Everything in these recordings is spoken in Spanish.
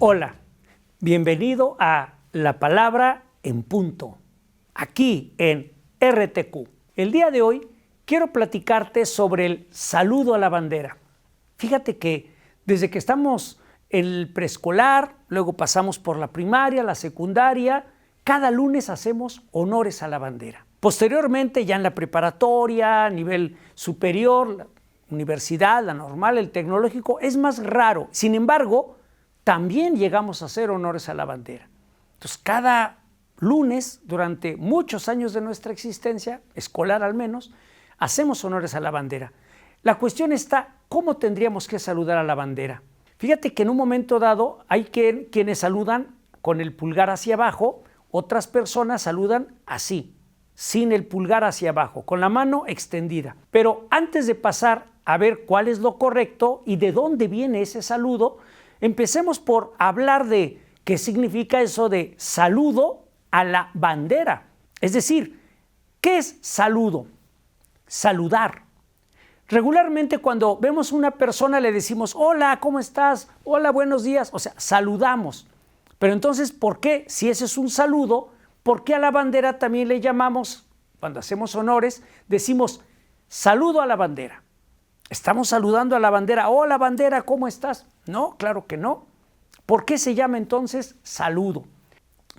Hola, bienvenido a La Palabra en Punto, aquí en RTQ. El día de hoy quiero platicarte sobre el saludo a la bandera. Fíjate que desde que estamos en el preescolar, luego pasamos por la primaria, la secundaria, cada lunes hacemos honores a la bandera. Posteriormente, ya en la preparatoria, a nivel superior, la universidad, la normal, el tecnológico, es más raro. Sin embargo, también llegamos a hacer honores a la bandera. Entonces, cada lunes, durante muchos años de nuestra existencia, escolar al menos, hacemos honores a la bandera. La cuestión está, ¿cómo tendríamos que saludar a la bandera? Fíjate que en un momento dado hay quienes saludan con el pulgar hacia abajo, otras personas saludan así, sin el pulgar hacia abajo, con la mano extendida. Pero antes de pasar a ver cuál es lo correcto y de dónde viene ese saludo, empecemos por hablar de qué significa eso de saludo a la bandera. Es decir, ¿qué es saludo? Saludar. Regularmente cuando vemos a una persona le decimos, hola, ¿cómo estás? Hola, buenos días. O sea, saludamos. Pero entonces, ¿por qué? Si ese es un saludo, ¿por qué a la bandera también le llamamos, cuando hacemos honores, decimos saludo a la bandera? ¿Estamos saludando a la bandera? Hola, bandera, ¿cómo estás? No, claro que no. ¿Por qué se llama entonces saludo?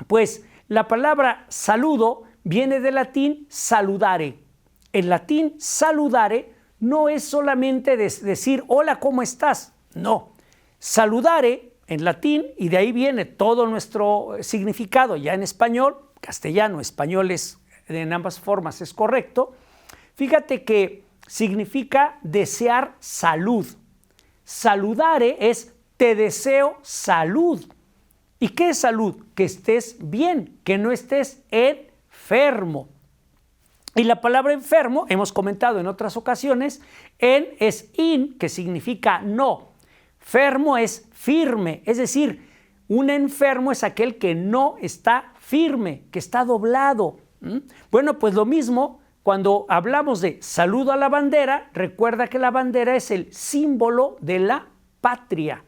Pues la palabra saludo viene del latín saludare. El latín saludare no es solamente decir hola, ¿cómo estás? No. Saludare en latín, y de ahí viene todo nuestro significado ya en español, castellano, español es en ambas formas, es correcto. Fíjate que significa desear salud. Saludare es te deseo salud. ¿Y qué es salud? Que estés bien, que no estés enfermo. Y la palabra enfermo, hemos comentado en otras ocasiones, en es in, que significa no. Fermo es firme, es decir, un enfermo es aquel que no está firme, que está doblado. Bueno, pues lo mismo, cuando hablamos de saludo a la bandera, recuerda que la bandera es el símbolo de la patria,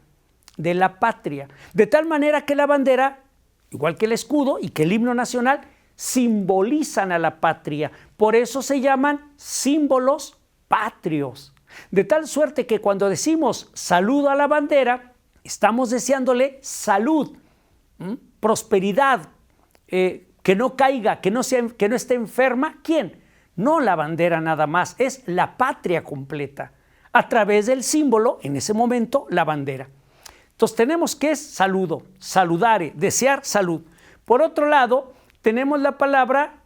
de tal manera que la bandera, igual que el escudo y que el himno nacional, simbolizan a la patria. Por eso se llaman símbolos patrios. De tal suerte que cuando decimos saludo a la bandera, estamos deseándole salud, prosperidad, que no caiga, que no esté enferma. ¿Quién? No la bandera nada más, es la patria completa, a través del símbolo, en ese momento, la bandera. Entonces tenemos que es saludo, saludare, desear salud. Por otro lado, tenemos la palabra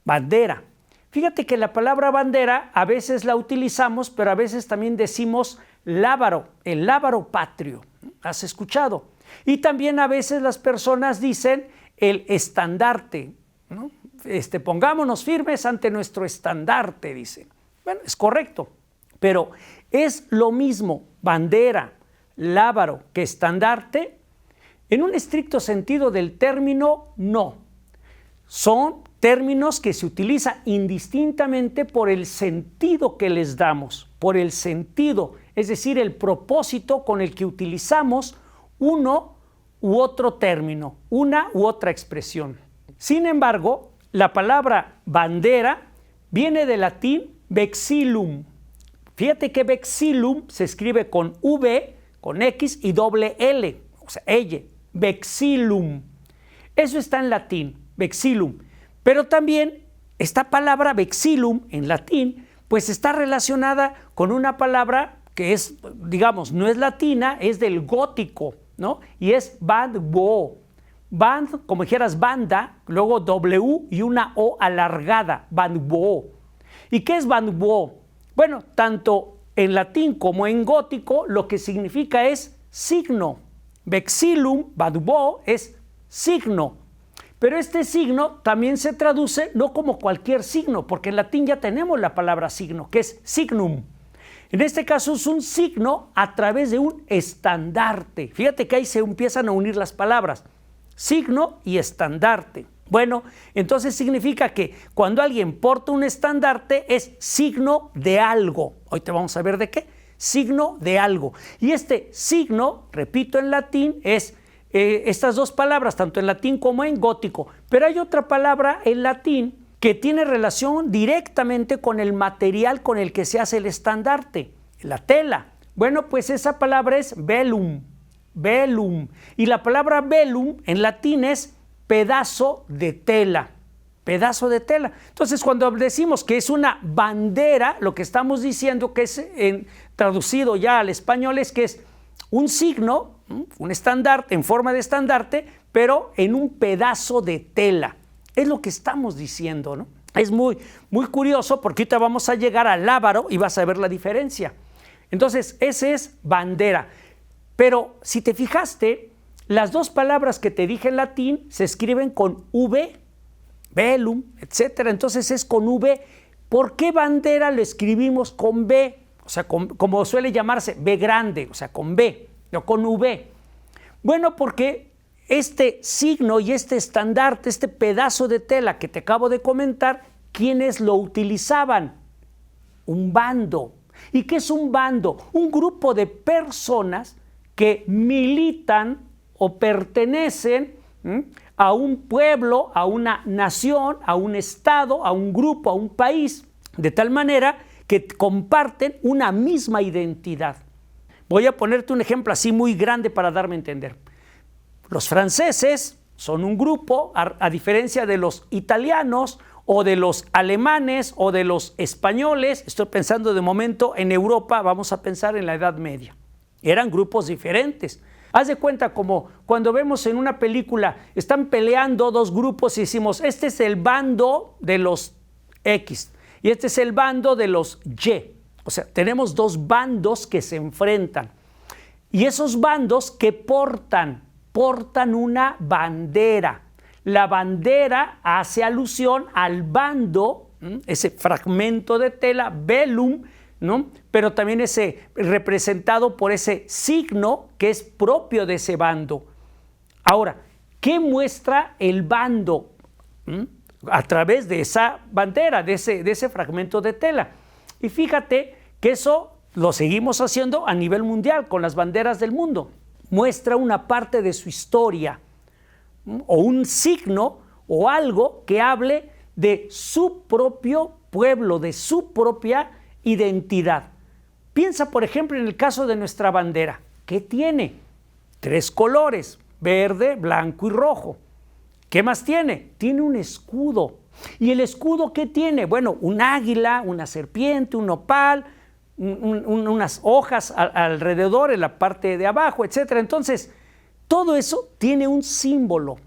bandera. Fíjate que la palabra bandera a veces la utilizamos, pero a veces también decimos lábaro, el lábaro patrio. ¿Has escuchado? Y también a veces las personas dicen el estandarte, ¿no? Pongámonos firmes ante nuestro estandarte, dicen. Bueno, es correcto, pero ¿es lo mismo bandera, lábaro que estandarte? En un estricto sentido del término, no. Son términos que se utilizan indistintamente por el sentido que les damos, por el sentido, es decir, el propósito con el que utilizamos uno u otro término, una u otra expresión. Sin embargo, la palabra bandera viene del latín vexillum. Fíjate que vexillum se escribe con V, con X y doble L, o sea, elle, vexillum. Eso está en latín, vexillum. Pero también esta palabra vexillum en latín, pues está relacionada con una palabra que es, digamos, no es latina, es del gótico, ¿no? Y es bandbo. Band, como dijeras banda, luego W y una O alargada, bandbo. ¿Y qué es bandbo? Bueno, tanto en latín como en gótico lo que significa es signo. Vexillum, bandbo, es signo. Pero este signo también se traduce no como cualquier signo, porque en latín ya tenemos la palabra signo, que es signum. En este caso es un signo a través de un estandarte. Fíjate que ahí se empiezan a unir las palabras, signo y estandarte. Bueno, entonces significa que cuando alguien porta un estandarte es signo de algo. Hoy te vamos a ver de qué. Signo de algo. Y este signo, repito en latín, es estas dos palabras, tanto en latín como en gótico. Pero hay otra palabra en latín que tiene relación directamente con el material con el que se hace el estandarte, la tela. Bueno, pues esa palabra es velum, velum. Y la palabra velum en latín es pedazo de tela, pedazo de tela. Entonces, cuando decimos que es una bandera, lo que estamos diciendo que es, traducido ya al español, es que es un signo, un estandarte en forma de estandarte, pero en un pedazo de tela. Es lo que estamos diciendo, ¿no? Es muy curioso porque ahorita vamos a llegar al lábaro y vas a ver la diferencia. Entonces, ese es bandera. Pero si te fijaste, las dos palabras que te dije en latín se escriben con V, velum, etc. Entonces es con V. ¿Por qué bandera lo escribimos con B? O sea, como suele llamarse, B grande, o sea, con B, no con V. Bueno, porque este signo y este estandarte, este pedazo de tela que te acabo de comentar, ¿quiénes lo utilizaban? Un bando. ¿Y qué es un bando? Un grupo de personas que militan o pertenecen a un pueblo, a una nación, a un estado, a un grupo, a un país, de tal manera que comparten una misma identidad. Voy a ponerte un ejemplo así muy grande para darme a entender. Los franceses son un grupo, a diferencia de los italianos o de los alemanes o de los españoles. Estoy pensando de momento en Europa, vamos a pensar en la Edad Media. Eran grupos diferentes. Haz de cuenta como cuando vemos en una película, están peleando dos grupos y decimos, este es el bando de los X y este es el bando de los Y. O sea, tenemos dos bandos que se enfrentan. Y esos bandos que portan una bandera. La bandera hace alusión al bando, ese fragmento de tela, velum, ¿no? Pero también ese representado por ese signo que es propio de ese bando. Ahora, ¿qué muestra el bando? A través de esa bandera, de ese fragmento de tela. Y fíjate que eso lo seguimos haciendo a nivel mundial con las banderas del mundo. Muestra una parte de su historia o un signo o algo que hable de su propio pueblo, de su propia identidad. Piensa, por ejemplo, en el caso de nuestra bandera. ¿Qué tiene? 3 colores, verde, blanco y rojo. ¿Qué más tiene? Tiene un escudo. ¿Y el escudo qué tiene? Bueno, un águila, una serpiente, un nopal, unas hojas alrededor en la parte de abajo, etc. Entonces, todo eso tiene un símbolo.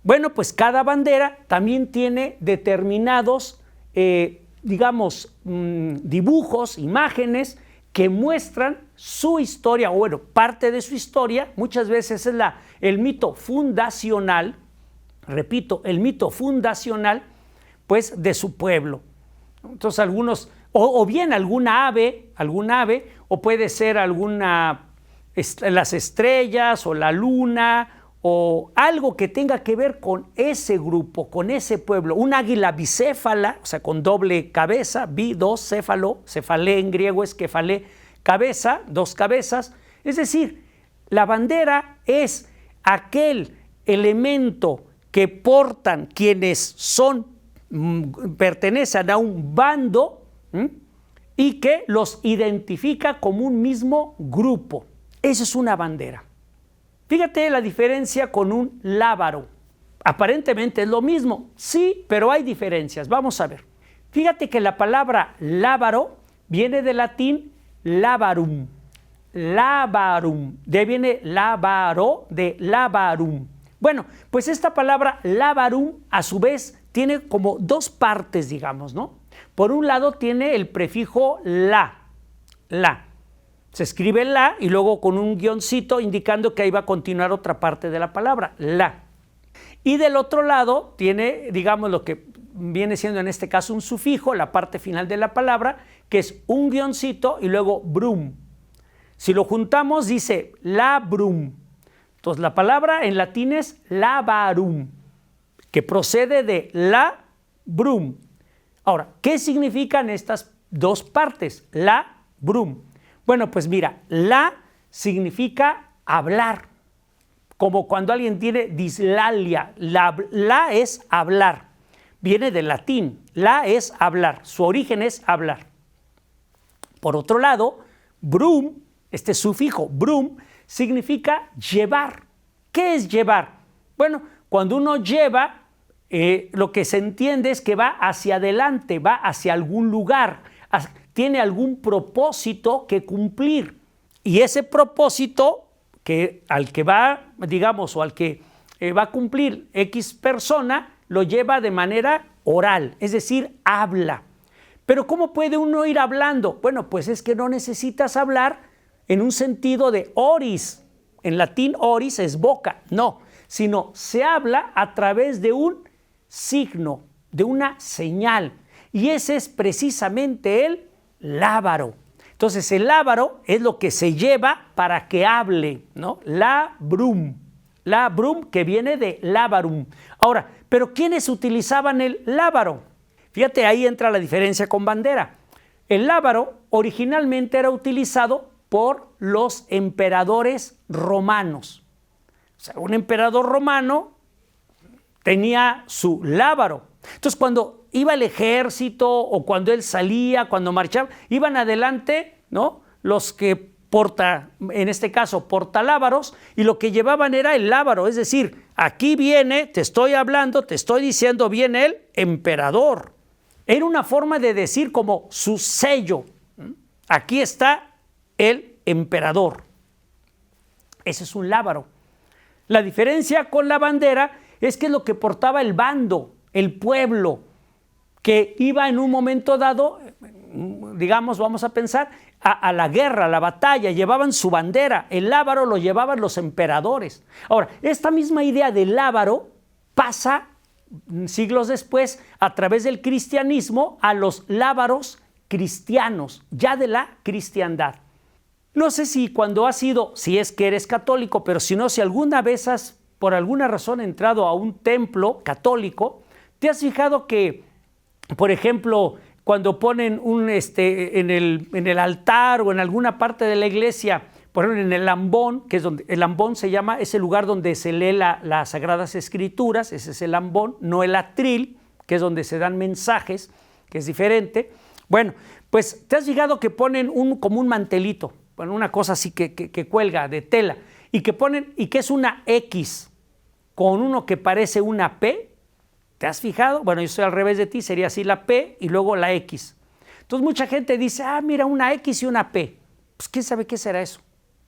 Bueno, pues cada bandera también tiene determinados, dibujos, imágenes que muestran su historia, o bueno, parte de su historia. Muchas veces es el mito fundacional, repito, el mito fundacional, pues, de su pueblo. Entonces, algunos, o bien alguna ave, o puede ser las estrellas o la luna, o algo que tenga que ver con ese grupo, con ese pueblo. Un águila bicéfala, o sea, con doble cabeza, dos, céfalo, cefalé en griego es kefalé, cabeza, 2 cabezas. Es decir, la bandera es aquel elemento que portan quienes pertenecen a un bando y que los identifica como un mismo grupo. Eso es una bandera. Fíjate la diferencia con un lábaro. Aparentemente es lo mismo, sí, pero hay diferencias. Vamos a ver. Fíjate que la palabra lábaro viene del latín labarum. Labarum. De ahí viene lábaro, de labarum. Bueno, pues esta palabra labarum a su vez tiene como 2 partes, digamos, ¿no? Por un lado tiene el prefijo la. Se escribe la y luego con un guioncito indicando que ahí va a continuar otra parte de la palabra, la. Y del otro lado tiene, digamos, lo que viene siendo en este caso un sufijo, la parte final de la palabra, que es un guioncito y luego brum. Si lo juntamos dice labrum. Entonces la palabra en latín es labarum, que procede de labrum. Ahora, ¿qué significan estas 2 partes? Labrum. Bueno, pues mira, la significa hablar, como cuando alguien tiene dislalia. La es hablar, viene del latín, la es hablar, su origen es hablar. Por otro lado, brum, este sufijo brum, significa llevar. ¿Qué es llevar? Bueno, cuando uno lleva, lo que se entiende es que va hacia adelante, va hacia algún lugar, tiene algún propósito que cumplir. Y ese propósito al que va, digamos, o al que va a cumplir X persona, lo lleva de manera oral, es decir, habla. Pero ¿cómo puede uno ir hablando? Bueno, pues es que no necesitas hablar en un sentido de oris. En latín oris es boca, no, sino se habla a través de un signo, de una señal. Y ese es precisamente el lábaro. Entonces el lábaro es lo que se lleva para que hable, ¿no? Labrum que viene de lábarum. Ahora, ¿pero quiénes utilizaban el lábaro? Fíjate, ahí entra la diferencia con bandera. El lábaro originalmente era utilizado por los emperadores romanos. O sea, un emperador romano tenía su lábaro. Entonces, cuando iba el ejército o cuando él salía, cuando marchaba, iban adelante, ¿no? Los que en este caso, portalábaros, y lo que llevaban era el lábaro, es decir, aquí viene, te estoy hablando, te estoy diciendo, viene el emperador. Era una forma de decir como su sello. Aquí está el emperador. Ese es un lábaro. La diferencia con la bandera es que es lo que portaba el bando, el pueblo, que iba en un momento dado, digamos, vamos a pensar, a la guerra, a la batalla, llevaban su bandera. El lábaro lo llevaban los emperadores. Ahora, esta misma idea del lábaro pasa siglos después a través del cristianismo a los lábaros cristianos, ya de la cristiandad. No sé si si es que eres católico, pero si no, si alguna vez has por alguna razón entrado a un templo católico, ¿te has fijado que, por ejemplo, cuando ponen en el altar o en alguna parte de la iglesia, por ejemplo en el ambón, que es donde el ambón se llama, es el lugar donde se lee las Sagradas Escrituras, ese es el ambón, no el atril, que es donde se dan mensajes, que es diferente? Bueno, pues te has fijado que ponen como un mantelito, bueno, una cosa así que cuelga de tela, y que es una X con uno que parece una P. ¿Te has fijado? Bueno, yo estoy al revés de ti, sería así la P y luego la X. Entonces mucha gente dice, mira, una X y una P. Pues ¿quién sabe qué será eso?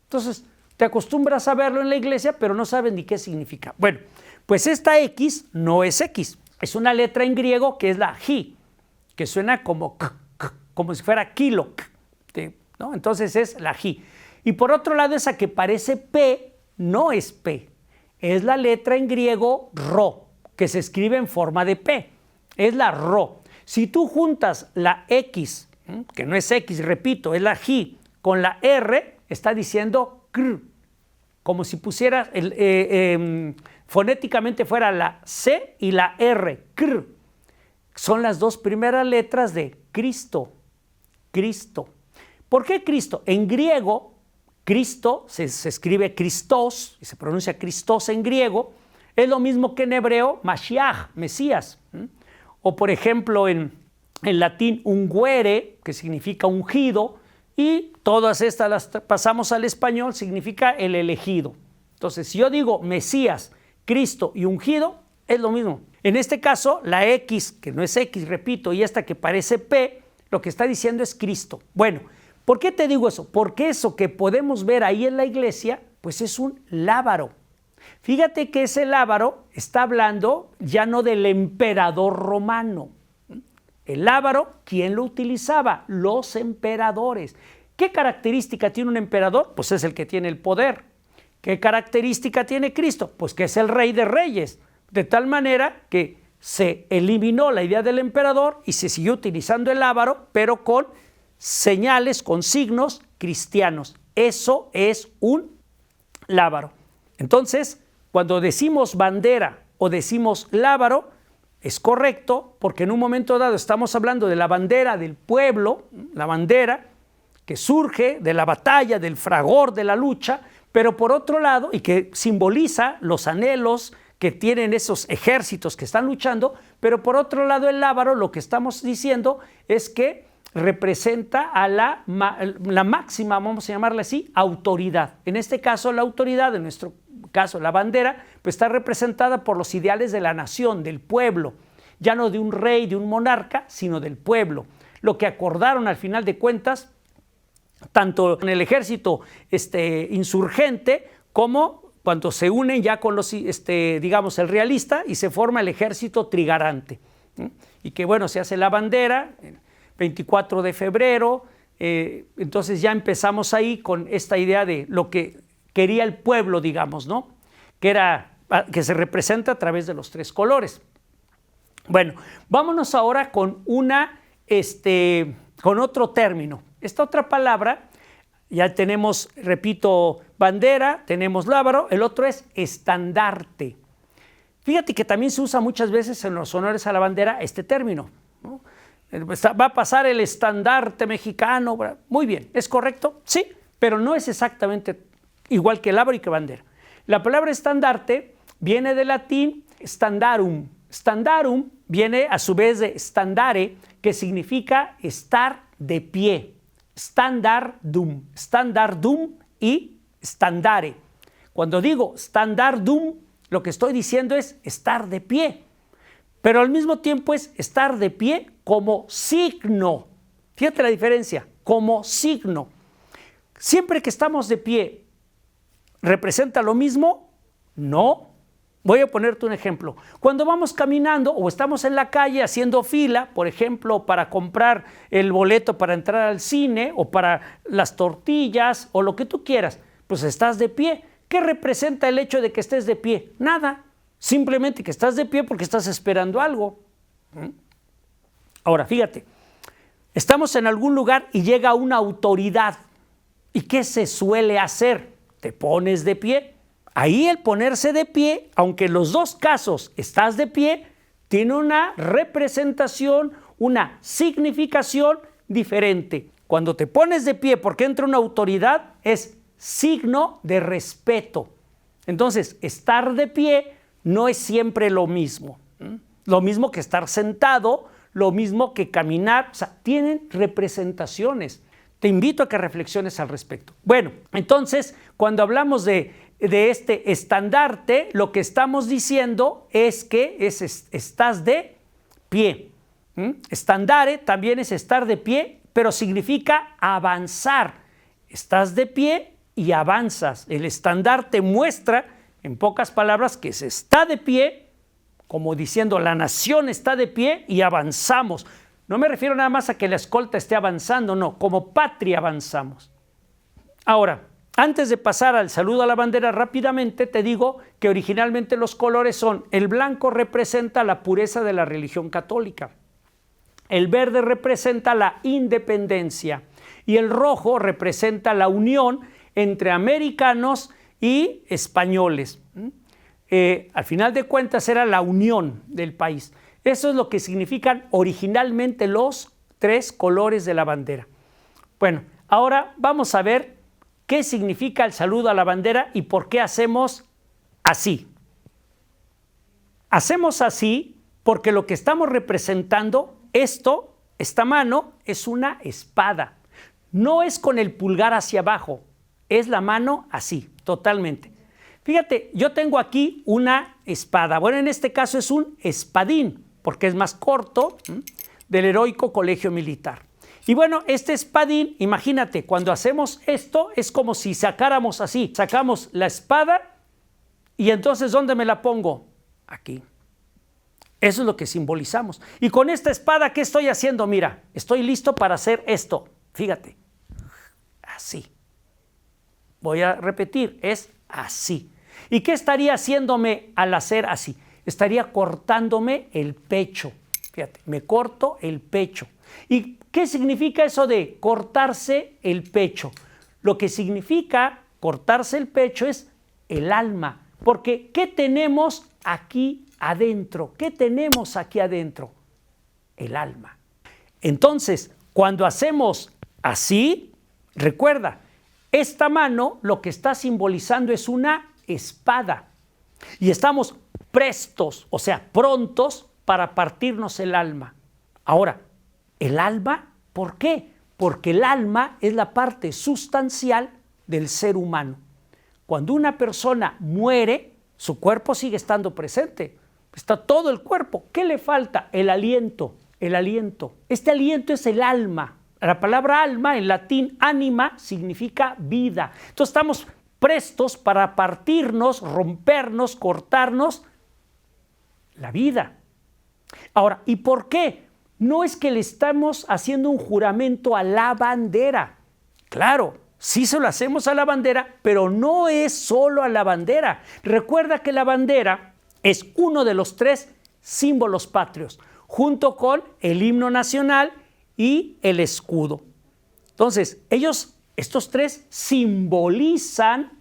Entonces te acostumbras a verlo en la iglesia, pero no sabes ni qué significa. Bueno, pues esta X no es X, es una letra en griego que es la J, que suena como si fuera kilo, ¿no? Entonces es la J. Y por otro lado, esa que parece P no es P, es la letra en griego Rho, que se escribe en forma de P, es la Rho. Si tú juntas la X, que no es X, repito, es la J, con la R, está diciendo cr, como si pusieras, fonéticamente fuera la C y la R, cr. Son las dos primeras letras de Cristo, Cristo. ¿Por qué Cristo? En griego, Cristo se escribe Christos, y se pronuncia Christos en griego. Es lo mismo que en hebreo, Mashiach, Mesías. O por ejemplo en latín, unguere, que significa ungido, y todas estas las pasamos al español, significa el elegido. Entonces, si yo digo Mesías, Cristo y ungido, es lo mismo. En este caso, la X, que no es X, repito, y esta que parece P, lo que está diciendo es Cristo. Bueno, ¿por qué te digo eso? Porque eso que podemos ver ahí en la iglesia, pues es un lábaro. Fíjate que ese lábaro está hablando ya no del emperador romano. El lábaro, ¿quién lo utilizaba? Los emperadores. ¿Qué característica tiene un emperador? Pues es el que tiene el poder. ¿Qué característica tiene Cristo? Pues que es el Rey de Reyes. De tal manera que se eliminó la idea del emperador y se siguió utilizando el lábaro, pero con señales, con signos cristianos. Eso es un lábaro. Entonces, cuando decimos bandera o decimos lábaro, es correcto porque en un momento dado estamos hablando de la bandera del pueblo, la bandera que surge de la batalla, del fragor de la lucha, pero por otro lado, y que simboliza los anhelos que tienen esos ejércitos que están luchando, pero por otro lado el lábaro, lo que estamos diciendo es que representa a la máxima, vamos a llamarla así, autoridad. En este caso la autoridad, en nuestro caso la bandera, pues está representada por los ideales de la nación, del pueblo, ya no de un rey, de un monarca, sino del pueblo. Lo que acordaron al final de cuentas, tanto en el ejército insurgente como cuando se unen ya con los, digamos, el realista y se forma el ejército trigarante. Y que bueno, se hace la bandera, 24 de febrero, entonces ya empezamos ahí con esta idea de lo que quería el pueblo, digamos, ¿no? Que se representa a través de los tres colores. Bueno, vámonos ahora con con otro término. Esta otra palabra, ya tenemos, repito, bandera, tenemos lábaro, el otro es estandarte. Fíjate que también se usa muchas veces en los honores a la bandera este término, ¿no? Va a pasar el estandarte mexicano. Muy bien, ¿es correcto? Sí, pero no es exactamente igual que lábaro y que bandera. La palabra estandarte viene del latín standarum. Standarum viene a su vez de standare, que significa estar de pie. Standardum y standare. Cuando digo standardum, lo que estoy diciendo es estar de pie, pero al mismo tiempo es estar de pie como signo. Fíjate la diferencia, como signo. Siempre que estamos de pie, ¿representa lo mismo? No. Voy a ponerte un ejemplo. Cuando vamos caminando o estamos en la calle haciendo fila, por ejemplo, para comprar el boleto para entrar al cine o para las tortillas o lo que tú quieras, pues estás de pie. ¿Qué representa el hecho de que estés de pie? Nada. Simplemente que estás de pie porque estás esperando algo. Ahora, fíjate, estamos en algún lugar y llega una autoridad. ¿Y qué se suele hacer? Te pones de pie. Ahí el ponerse de pie, aunque en los dos casos estás de pie, tiene una representación, una significación diferente. Cuando te pones de pie porque entra una autoridad, es signo de respeto. Entonces, estar de pie no es siempre lo mismo. Lo mismo que estar sentado, lo mismo que caminar, o sea, tienen representaciones. Te invito a que reflexiones al respecto. Bueno, entonces, cuando hablamos de este estandarte, lo que estamos diciendo es que estás de pie. Estandare también es estar de pie, pero significa avanzar. Estás de pie y avanzas. El estandarte muestra, en pocas palabras, que se está de pie, como diciendo la nación está de pie y avanzamos. No me refiero nada más a que la escolta esté avanzando, no, como patria avanzamos. Ahora, antes de pasar al saludo a la bandera rápidamente, te digo que originalmente los colores son: el blanco representa la pureza de la religión católica, el verde representa la independencia y el rojo representa la unión entre americanos y españoles. Al final de cuentas era la unión del país. Eso es lo que significan originalmente los tres colores de la bandera. Bueno, ahora vamos a ver qué significa el saludo a la bandera y por qué hacemos así. Hacemos así porque lo que estamos representando, esta mano, es una espada. No es con el pulgar hacia abajo, es la mano así, totalmente. Fíjate, yo tengo aquí una espada. Bueno, en este caso es un espadín, porque es más corto, del Heroico Colegio Militar. Y bueno, este espadín, imagínate, cuando hacemos esto, es como si sacáramos así, sacamos la espada y entonces, ¿dónde me la pongo? Aquí. Eso es lo que simbolizamos. Y con esta espada, ¿qué estoy haciendo? Mira, estoy listo para hacer esto. Fíjate, así. Voy a repetir, es así. ¿Y qué estaría haciéndome al hacer así? Estaría cortándome el pecho. Fíjate, me corto el pecho. ¿Y qué significa eso de cortarse el pecho? Lo que significa cortarse el pecho es el alma. Porque ¿qué tenemos aquí adentro? ¿Qué tenemos aquí adentro? El alma. Entonces, cuando hacemos así, Recuerda, esta mano lo que está simbolizando es una espada. Y estamos prestos, o sea, prontos para partirnos el alma. Ahora, ¿el alma? ¿Por qué? Porque el alma es la parte sustancial del ser humano. Cuando una persona muere, su cuerpo sigue estando presente. Está todo el cuerpo. ¿Qué le falta? El aliento. El aliento. Este aliento es el alma. La palabra alma en latín, anima, significa vida. Entonces estamos prestos para partirnos, rompernos, cortarnos la vida. Ahora, ¿y por qué? No es que le estamos haciendo un juramento a la bandera. Claro, sí se lo hacemos a la bandera, pero no es solo a la bandera. Recuerda que la bandera es uno de los 3 símbolos patrios, junto con el himno nacional y el escudo. Entonces, estos 3 simbolizan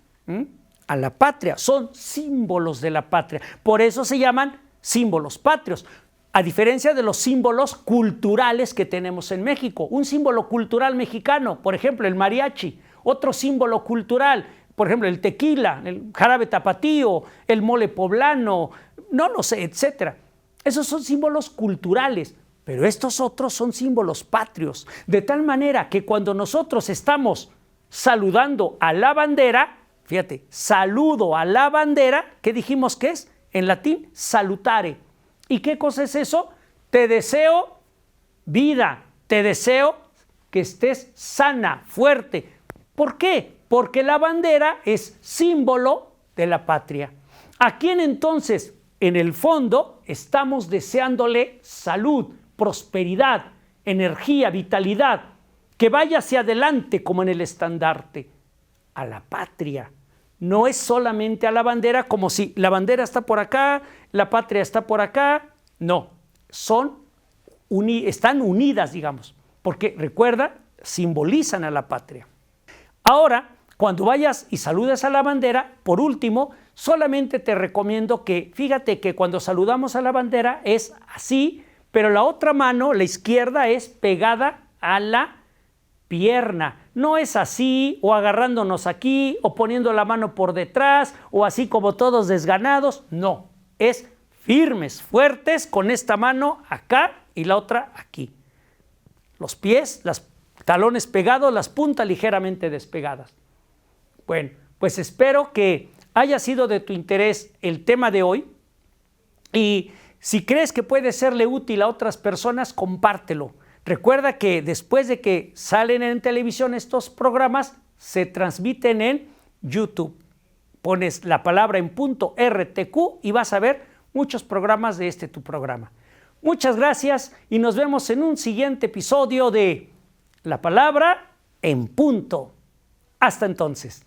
a la patria, son símbolos de la patria. Por eso se llaman símbolos patrios. A diferencia de los símbolos culturales que tenemos en México. Un símbolo cultural mexicano, por ejemplo, el mariachi. Otro símbolo cultural, por ejemplo, el tequila, el jarabe tapatío, el mole poblano, no lo sé, etcétera. Esos son símbolos culturales, pero estos otros son símbolos patrios. De tal manera que cuando nosotros estamos saludando a la bandera, fíjate, saludo a la bandera, ¿qué dijimos que es? En latín, salutare. ¿Y qué cosa es eso? Te deseo vida, te deseo que estés sana, fuerte. ¿Por qué? Porque la bandera es símbolo de la patria. ¿A quién entonces? En el fondo estamos deseándole salud, prosperidad, energía, vitalidad, que vaya hacia adelante como en el estandarte. A la patria. No es solamente a la bandera, como si la bandera está por acá, la patria está por acá. No, están unidas, digamos, porque recuerda, simbolizan a la patria. Ahora, cuando vayas y saludes a la bandera, por último, solamente te recomiendo que, fíjate que cuando saludamos a la bandera es así, pero la otra mano, la izquierda, es pegada a la pierna. No es así, o agarrándonos aquí, o poniendo la mano por detrás, o así como todos desganados. No, es firmes, fuertes, con esta mano acá y la otra aquí. Los pies, los talones pegados, las puntas ligeramente despegadas. Bueno, pues espero que haya sido de tu interés el tema de hoy, y si crees que puede serle útil a otras personas, compártelo. Recuerda que después de que salen en televisión estos programas, se transmiten en YouTube. Pones la palabra en punto RTQ y vas a ver muchos programas de tu programa. Muchas gracias y nos vemos en un siguiente episodio de La Palabra en Punto. Hasta entonces.